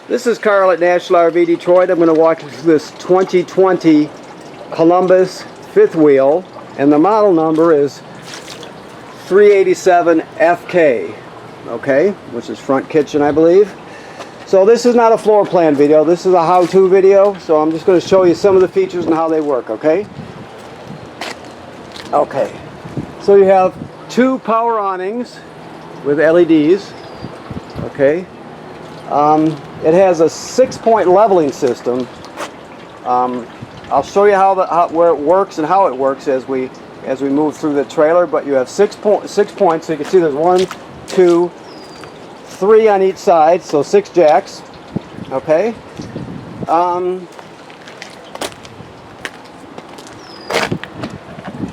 This is Carl at National RV Detroit. I'm going to walk you through this 2020 Columbus fifth wheel, and the model number is 387FK, okay, which is front kitchen, I believe. So this is not a floor plan video, this is a how-to video, so I'm just going to show you some of the features and how they work, okay? Okay, so you have two power awnings with LEDs, okay? It has a 6-point leveling system. I'll show you where it works and how it works as we move through the trailer. But you have 6 points, so you can see there's 1, 2, 3 on each side, so 6 jacks. Okay.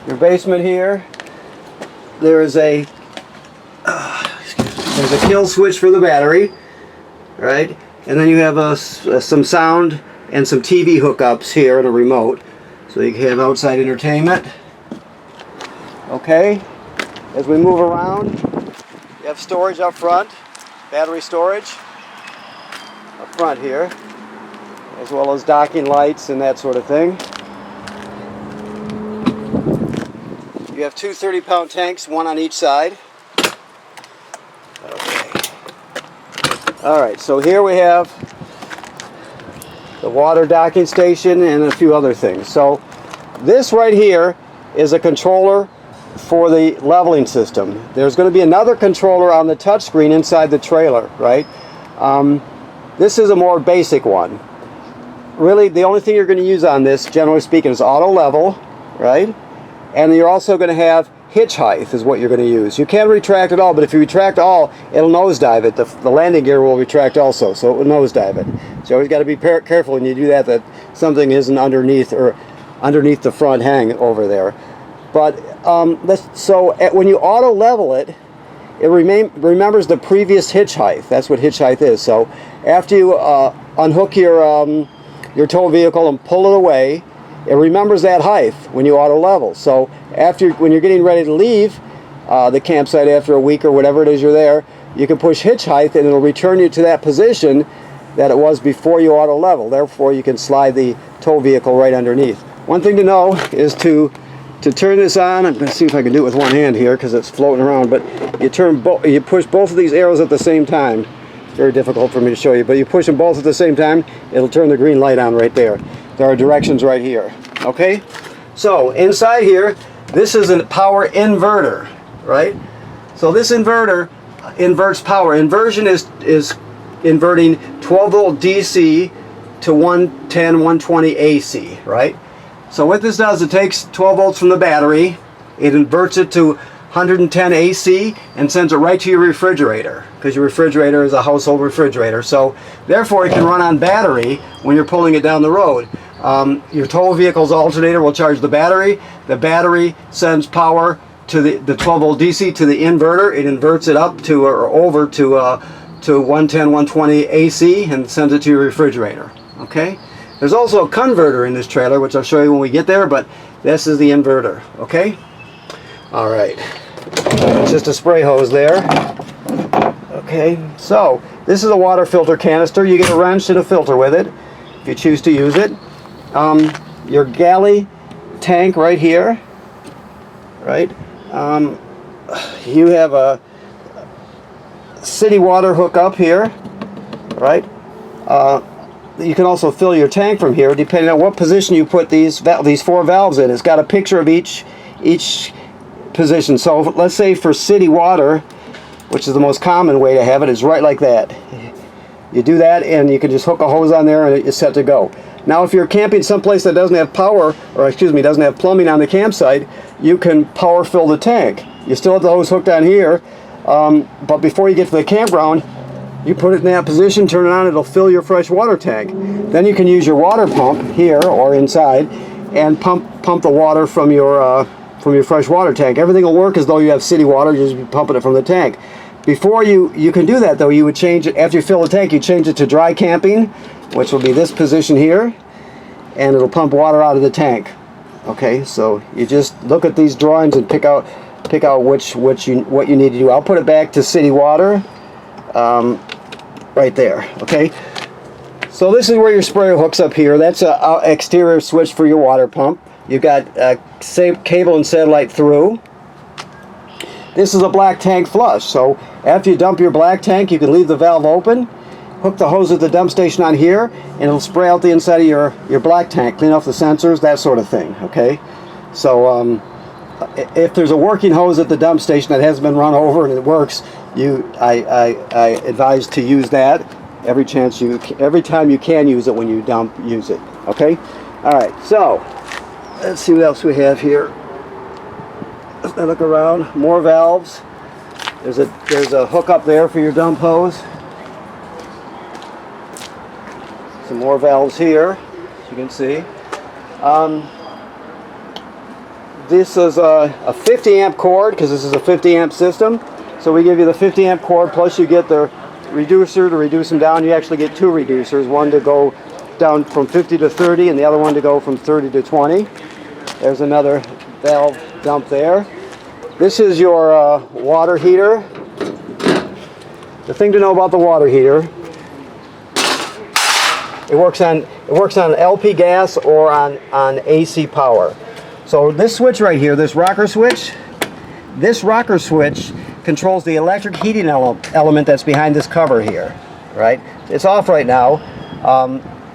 Your basement here. There's a kill switch for the battery, right? And then you have some sound and some TV hookups here and a remote, so you can have outside entertainment. Okay, as we move around, you have storage up front, battery storage up front here, as well as docking lights and that sort of thing. You have two 30-pound tanks, one on each side. Alright, so here we have the water docking station and a few other things. So this right here is a controller for the leveling system. There's going to be another controller on the touchscreen inside the trailer, right? This is a more basic one. Really, the only thing you're going to use on this, generally speaking, is auto level, right? And you're also going to have hitch height is what you're going to use. You can retract it all, but if you retract all, it'll nosedive it. The landing gear will retract also, so it will nosedive it. So you always got to be careful when you do that something isn't underneath the front hang over there. But when you auto level it, it remembers the previous hitch height. That's what hitch height is. So after you unhook your tow vehicle and pull it away, it remembers that height when you auto level. So when you're getting ready to leave the campsite after a week or whatever it is you're there, you can push hitch height and it'll return you to that position that it was before you auto level. Therefore, you can slide the tow vehicle right underneath. One thing to know is to turn this on. I'm going to see if I can do it with one hand here because it's floating around. But you push both of these arrows at the same time. It's very difficult for me to show you, but you push them both at the same time, it'll turn the green light on right there. There are directions right here. Okay, so inside here, this is a power inverter, right? So this inverter inverts power. Inversion is inverting 12-volt DC to 110, 120 AC, right? So what this does, it takes 12 volts from the battery, it inverts it to 110 AC and sends it right to your refrigerator, because your refrigerator is a household refrigerator. So therefore it can run on battery when you're pulling it down the road. Your tow vehicle's alternator will charge the battery. The battery sends power to the 12 volt DC to the inverter. It inverts it up to or over to 110, 120 AC and sends it to your refrigerator. Okay. There's also a converter in this trailer, which I'll show you when we get there, but this is the inverter. Okay. All right. It's just a spray hose there. Okay. So this is a water filter canister. You get a wrench and a filter with it if you choose to use it. Your galley tank right here, right? You have a city water hookup here, right? You can also fill your tank from here depending on what position you put these 4 valves in. It's got a picture of each position. So let's say for city water, which is the most common way to have it, is right like that. You do that and you can just hook a hose on there and it's set to go. Now if you're camping someplace that doesn't have power, or doesn't have plumbing on the campsite, you can power fill the tank. You still have the hose hooked on here, but before you get to the campground, you put it in that position, turn it on, it'll fill your fresh water tank. Then you can use your water pump here or inside and pump the water from your fresh water tank. Everything will work as though you have city water, you'll just be pumping it from the tank. Before you can do that though, you would change it, after you fill the tank, you change it to dry camping, which will be this position here, and it'll pump water out of the tank. Okay, so you just look at these drawings and pick out what you need to do. I'll put it back to city water right there. Okay, So this is where your sprayer hooks up here. That's an exterior switch for your water pump. You've got cable and satellite through. This is a black tank flush. So after you dump your black tank, you can leave the valve open, hook the hose at the dump station on here, and it'll spray out the inside of your black tank, clean off the sensors, that sort of thing. Okay. So if there's a working hose at the dump station that hasn't been run over and it works, I advise to use that every time you can use it. When you dump, use it. Okay. All right. So let's see what else we have here. Let's look around. More valves. There's a hook up there for your dump hose. Some more valves here, as you can see. This is a 50 amp cord, because this is a 50 amp system. So we give you the 50 amp cord, plus you get the reducer to reduce them down. You actually get two reducers, one to go down from 50 to 30 and the other one to go from 30 to 20. There's another valve dump there. This is your water heater. The thing to know about the water heater, it works on LP gas or on AC power. So this switch right here, this rocker switch controls the electric heating element that's behind this cover here, right? It's off right now.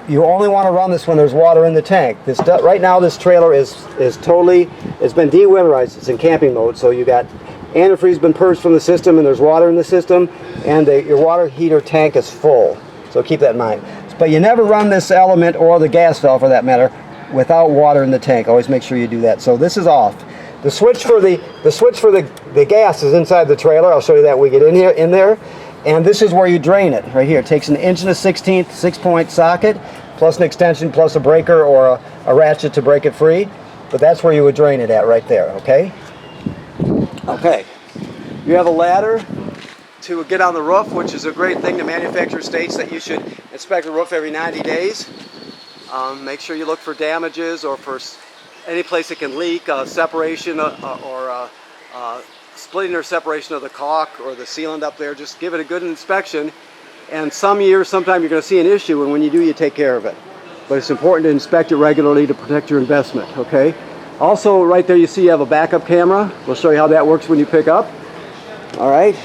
You only want to run this when there's water in the tank. Right now this trailer it's been de-winterized. It's in camping mode, so you got antifreeze been purged from the system and there's water in the system, and your water heater tank is full. So keep that in mind. But you never run this element, or the gas valve for that matter, without water in the tank. Always make sure you do that. So this is off. The switch for the gas is inside the trailer. I'll show you that when we get in there. And this is where you drain it, right here. It takes an 1 1/16" 6-point socket, plus an extension, plus a breaker or a ratchet to break it free. But that's where you would drain it at, right there, okay? Okay. You have a ladder to get on the roof, which is a great thing. The manufacturer states that you should inspect the roof every 90 days. Make sure you look for damages or for any place it can leak, separation or splitting or separation of the caulk or the sealant up there. Just give it a good inspection. And some years, sometime you're going to see an issue, and when you do, you take care of it. But it's important to inspect it regularly to protect your investment, okay? Also, right there you see you have a backup camera. We'll show you how that works when you pick up. All right.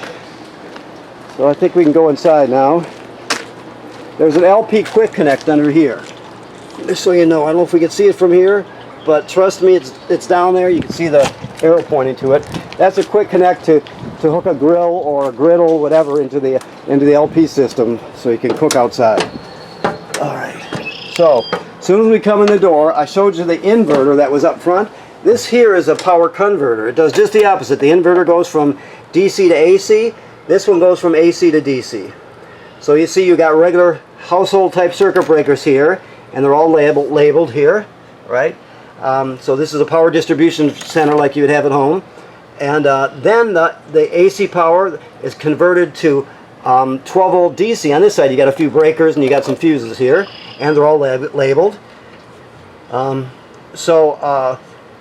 So I think we can go inside now. There's an LP quick connect under here. Just so you know, I don't know if we can see it from here, but trust me, it's down there. You can see the arrow pointing to it. That's a quick connect to hook a grill or a griddle, whatever, into the LP system, so you can cook outside. All right. So as soon as we come in the door, I showed you the inverter that was up front. This here is a power converter. It does just the opposite. The inverter goes from DC to AC. This one goes from AC to DC. So you see you got regular household type circuit breakers here, and they're all labeled here, right? So this is a power distribution center like you would have at home. And then the AC power is converted to 12 volt DC. On this side you got a few breakers and you got some fuses here, and they're all labeled.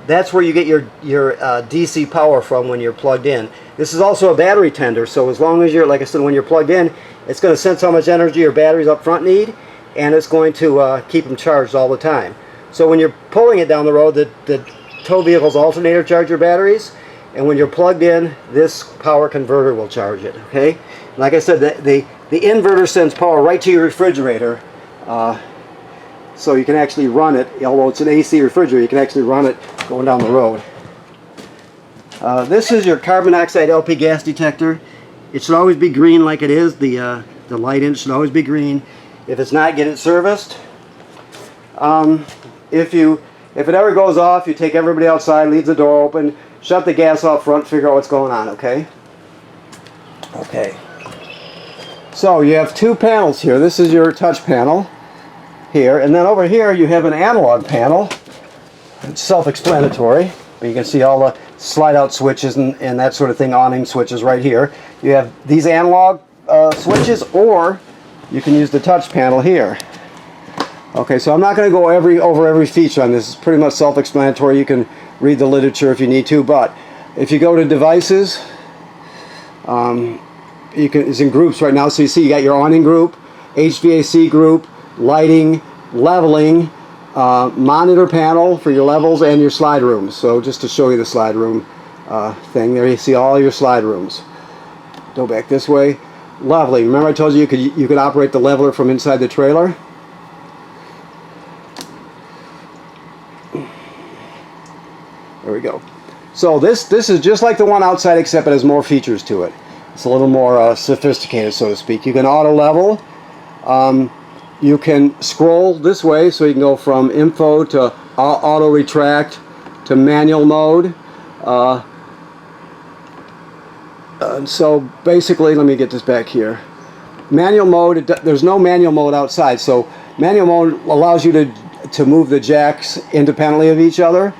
That's where you get your DC power from when you're plugged in. This is also a battery tender, so as long as you're, like I said, when you're plugged in, it's going to sense how much energy your batteries up front need, and it's going to keep them charged all the time. So when you're pulling it down the road, the tow vehicle's alternator charge your batteries, and when you're plugged in, this power converter will charge it. Okay, like I said, the inverter sends power right to your refrigerator, so you can actually run it. Although it's an AC refrigerator, you can actually run it going down the road. This is your carbon dioxide LP gas detector. It should always be green like it is. The light in it should always be green. If it's not, get it serviced. If it ever goes off, you take everybody outside, leave the door open, shut the gas off front, figure out what's going on, okay? Okay. So you have two panels here. This is your touch panel here, and then over here you have an analog panel. It's self-explanatory, but you can see all the slide-out switches and that sort of thing, awning switches right here. You have these analog switches, or you can use the touch panel here. Okay, so I'm not going to go over every feature on this. It's pretty much self-explanatory. You can read the literature if you need to, but if you go to devices, it's in groups right now. So you see you got your awning group, HVAC group, lighting, leveling, monitor panel for your levels and your slide rooms. So just to show you the slide room thing, there you see all your slide rooms. Go back this way. Leveling. Remember I told you you could operate the leveler from inside the trailer? There we go. So this is just like the one outside, except it has more features to it. It's a little more sophisticated, so to speak. You can auto level. You can scroll this way, so you can go from info to auto retract to manual mode. So basically, let me get this back here. Manual mode, there's no manual mode outside, so manual mode allows you to move the jacks independently of each other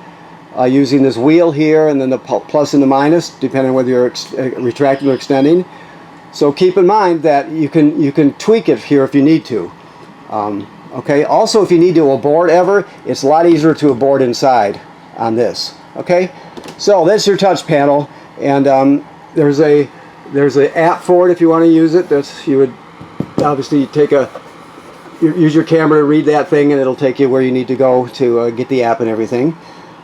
using this wheel here and then the plus and the minus, depending on whether you're retracting or extending. So keep in mind that you can tweak it here if you need to. Okay. Also, if you need to abort ever, it's a lot easier to abort inside on this. Okay. So that's your touch panel, and there's an app for it if you want to use it. You would obviously use your camera to read that thing, and it'll take you where you need to go to get the app and everything.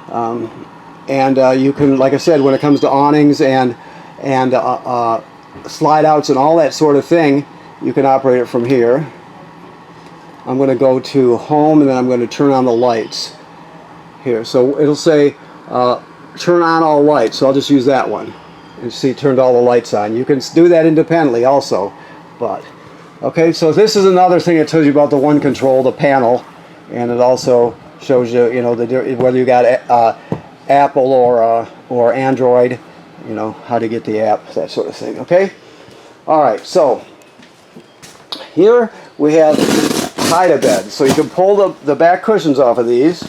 You can, like I said, when it comes to awnings and slide outs and all that sort of thing, you can operate it from here. I'm going to go to home, and then I'm going to turn on the lights here. So it'll say turn on all lights, so I'll just use that one. And see, turned all the lights on. You can do that independently also, but okay. So this is another thing that tells you about the one control, the panel, and it also shows you, whether you got Apple or Android, how to get the app, that sort of thing. Okay. All right. So here we have hide-a-bed. So you can pull the back cushions off of these,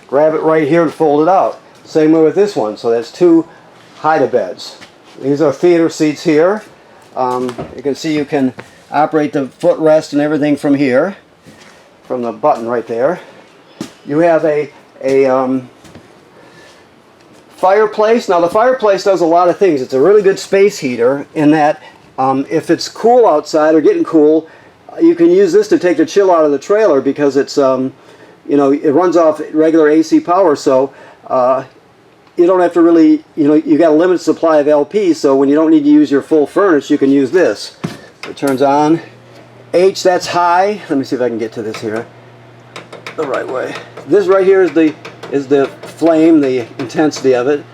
grab it right here, and fold it out. Same way with this one. So that's two hide-a-beds. These are theater seats here. You can see you can operate the footrest and everything from here, from the button right there. You have a fireplace. Now the fireplace does a lot of things. It's a really good space heater in that if it's cool outside or getting cool, you can use this to take the chill out of the trailer because it's it runs off regular AC power, so you don't have to really, you got a limited supply of LP, so when you don't need to use your full furnace, you can use this. It turns on. H, that's high. Let me see if I can get to this here the right way. This right here is the flame, the intensity of it.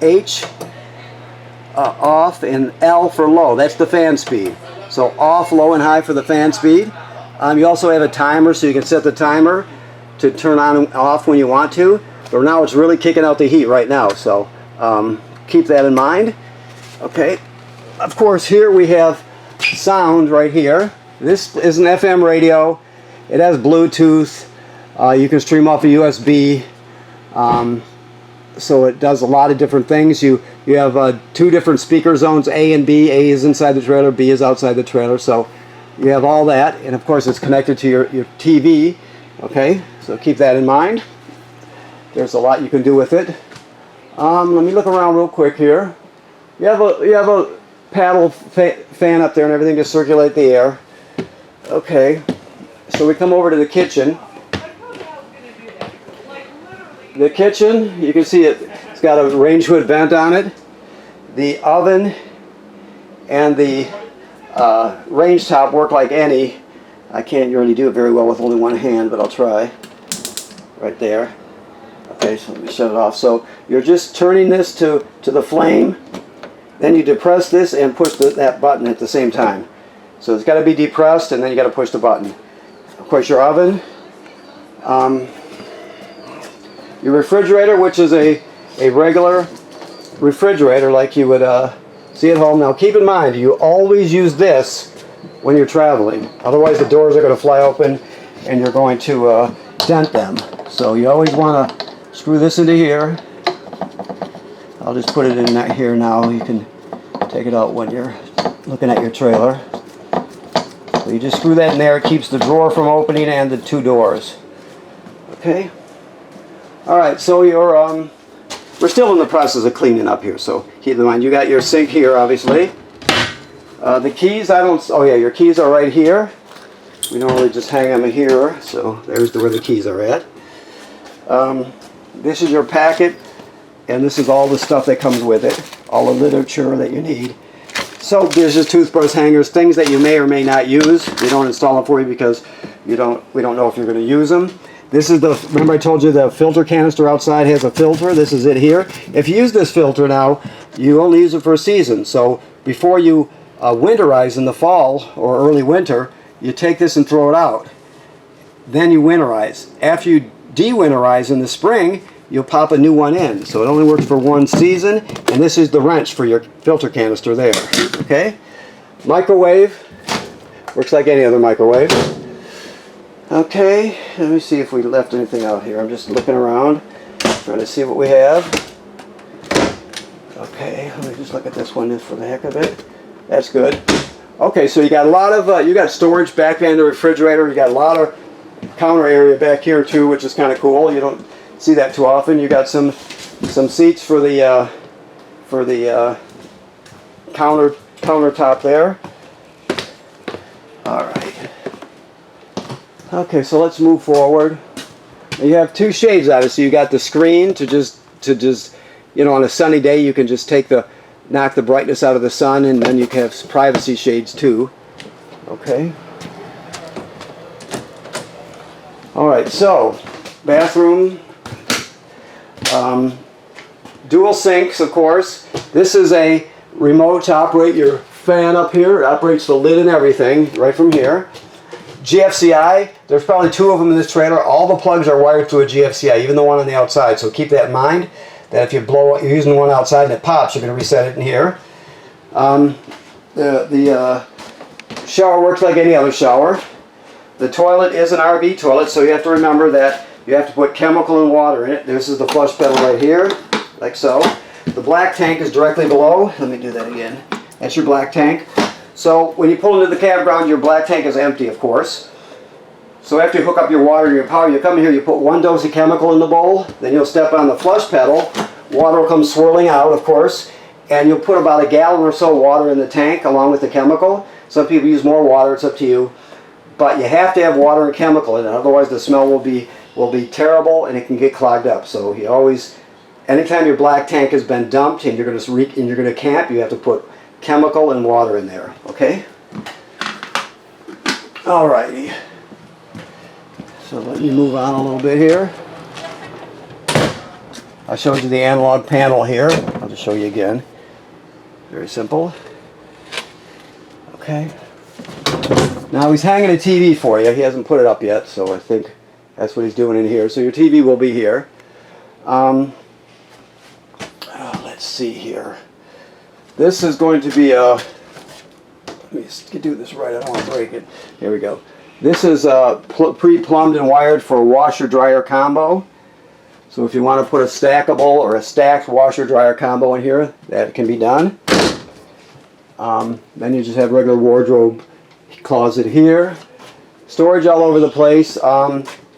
H, off, and L for low. That's the fan speed. So off, low, and high for the fan speed. You also have a timer, so you can set the timer to turn on and off when you want to. But now it's really kicking out the heat right now, so keep that in mind. Okay, of course here we have sound right here. This is an FM radio. It has Bluetooth. You can stream off a USB. So it does a lot of different things. You have two different speaker zones, A and B. A is inside the trailer, B is outside the trailer. So you have all that, and of course it's connected to your TV. Okay, so keep that in mind. There's a lot you can do with it. Let me look around real quick here. You have a paddle fan up there and everything to circulate the air. Okay, so we come over to the kitchen. The kitchen, you can see it's got a range hood vent on it. The oven and the range top work like any. I can't really do it very well with only one hand, but I'll try. Right there. Okay, so let me shut it off. So you're just turning this to the flame, then you depress this and push that button at the same time. So it's got to be depressed, and then you got to push the button. Of course, your oven, your refrigerator, which is a regular refrigerator like you would see at home. Now keep in mind, you always use this when you're traveling. Otherwise the doors are going to fly open and you're going to dent them. So you always want to screw this into here. I'll just put it in here now. You can take it out when you're looking at your trailer. So you just screw that in there. It keeps the drawer from opening and the two doors. Okay. All right. So we're still in the process of cleaning up here. So keep in mind you got your sink here, obviously. The keys, oh yeah, your keys are right here. We normally just hang them here, so there's where the keys are at. This is your packet, and this is all the stuff that comes with it, all the literature that you need. So there's just toothbrush hangers, things that you may or may not use. We don't install them for you because we don't know if you're going to use them. This is remember I told you the filter canister outside has a filter? This is it here. If you use this filter now, you only use it for a season. So before you winterize in the fall or early winter, you take this and throw it out. Then you winterize. After you de-winterize in the spring, you'll pop a new one in. So it only works for one season, and this is the wrench for your filter canister there. Okay? Microwave. Works like any other microwave. Okay, let me see if we left anything out here. I'm just looking around, trying to see what we have. Okay, let me just look at this one just for the heck of it. That's good. Okay, so you got a lot of, you got storage back behind the refrigerator. You got a lot of counter area back here too, which is kind of cool. You don't see that too often. You got some seats for the countertop there. All right. Okay, so let's move forward. You have two shades out of it. So you got the screen to just you know, on a sunny day you can just knock the brightness out of the sun, and then you can have privacy shades too. Okay. All right, so bathroom, dual sinks, of course. This is a remote to operate your fan up here. It operates the lid and everything right from here. GFCI, there's probably two of them in this trailer. All the plugs are wired to a GFCI, even the one on the outside. So keep that in mind, that if you're using the one outside and it pops, you're going to reset it in here. The shower works like any other shower. The toilet is an RV toilet, so you have to remember that you have to put chemical and water in it. This is the flush pedal right here, like so. The black tank is directly below. Let me do that again. That's your black tank. So when you pull into the campground, your black tank is empty, of course. So after you hook up your water and your power, you come here, you put one dose of chemical in the bowl, then you'll step on the flush pedal, water will come swirling out, of course, and you'll put about a gallon or so of water in the tank along with the chemical. Some people use more water, it's up to you. But you have to have water and chemical in it, otherwise the smell will be terrible and it can get clogged up. So you always, anytime your black tank has been dumped and you're going to camp, you have to put chemical and water in there, okay? Alrighty. So let me move on a little bit here. I showed you the analog panel here. I'll just show you again. Very simple. Okay. Now he's hanging a TV for you. He hasn't put it up yet, so I think that's what he's doing in here. So your TV will be here. Let's see here. This is going to be a, let me do this right, I don't want to break it. Here we go. This is pre-plumbed and wired for a washer-dryer combo. So if you want to put a stackable or a stacked washer-dryer combo in here, that can be done. Then you just have regular wardrobe closet here. Storage all over the place.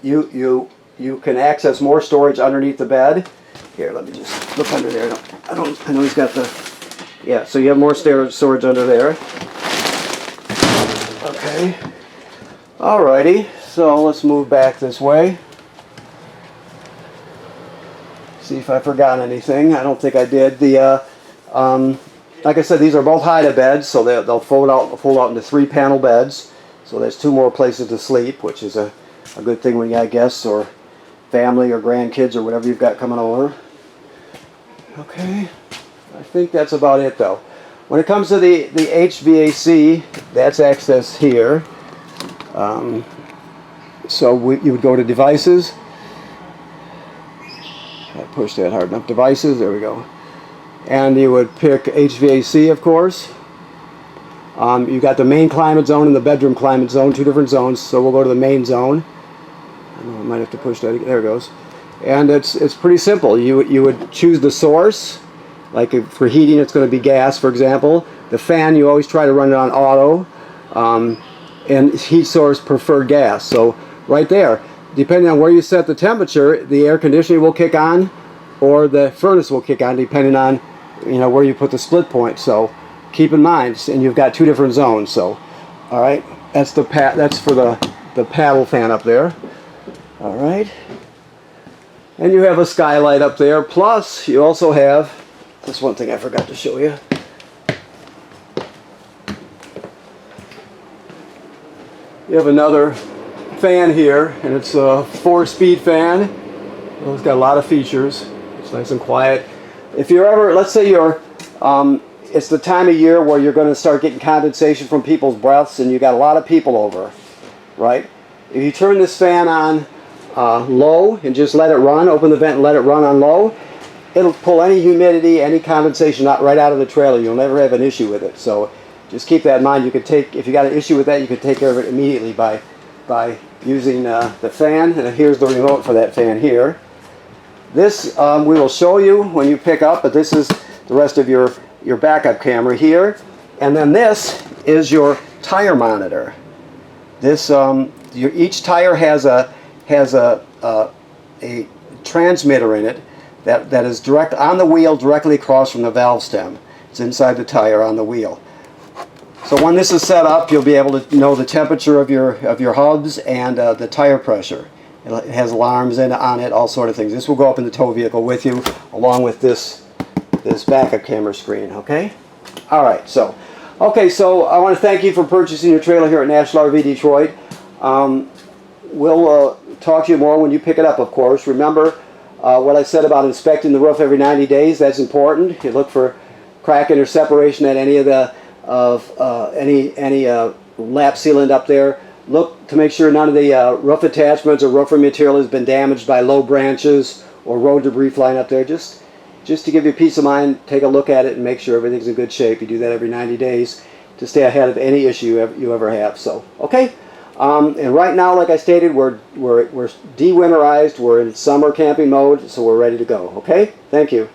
You can access more storage underneath the bed. Here, let me just look under there. I know he's got the... Yeah, so you have more storage under there. Okay. Alrighty, so let's move back this way. See if I forgot anything. I don't think I did. Like I said, these are both hide beds, so they'll fold out into 3-panel beds. So there's 2 more places to sleep, which is a good thing when you got guests or family or grandkids or whatever you've got coming over. Okay. I think that's about it though. When it comes to the HVAC, that's access here. So you would go to devices. I pushed that hard enough. Devices, there we go. And you would pick HVAC, of course. You got the main climate zone and the bedroom climate zone, 2 different zones. So we'll go to the main zone. I know I might have to push that. There it goes. And it's pretty simple. You would choose the source. Like for heating, it's going to be gas, for example. The fan, you always try to run it on auto. And heat source, preferred gas. So right there, depending on where you set the temperature, the air conditioning will kick on, or the furnace will kick on, depending on where you put the split point. So keep in mind, and you've got 2 different zones. So, all right. That's for the paddle fan up there. All right. And you have a skylight up there. Plus, you also have this one thing I forgot to show you. You have another fan here, and it's a 4-speed fan. Well, it's got a lot of features. It's nice and quiet. If you're ever, let's say you're, it's the time of year where you're going to start getting condensation from people's breaths, and you got a lot of people over, right? If you turn this fan on low and just let it run, open the vent and let it run on low, it'll pull any humidity, any condensation right out of the trailer. You'll never have an issue with it. So just keep that in mind. You could take, if you got an issue with that, you could take care of it immediately by using the fan. And here's the remote for that fan here. This we will show you when you pick up, but this is the rest of your backup camera here. And then this is your tire monitor. This each tire has a transmitter in it that is direct on the wheel, directly across from the valve stem. It's inside the tire on the wheel. So when this is set up, you'll be able to know the temperature of your hubs and the tire pressure. It has alarms on it, all sort of things. This will go up in the tow vehicle with you, along with this backup camera screen. Okay. All right. So I want to thank you for purchasing your trailer here at National RV Detroit. We'll talk to you more when you pick it up, of course. Remember what I said about inspecting the roof every 90 days. That's important. You look for cracking or separation at any of the any lap sealant up there. Look to make sure none of the roof attachments or roofing material has been damaged by low branches or road debris flying up there. Just to give you peace of mind, take a look at it and make sure everything's in good shape. You do that every 90 days to stay ahead of any issue you ever have. So, okay. And right now, like I stated, we're de-winterized. We're in summer camping mode, so we're ready to go. Okay? Thank you.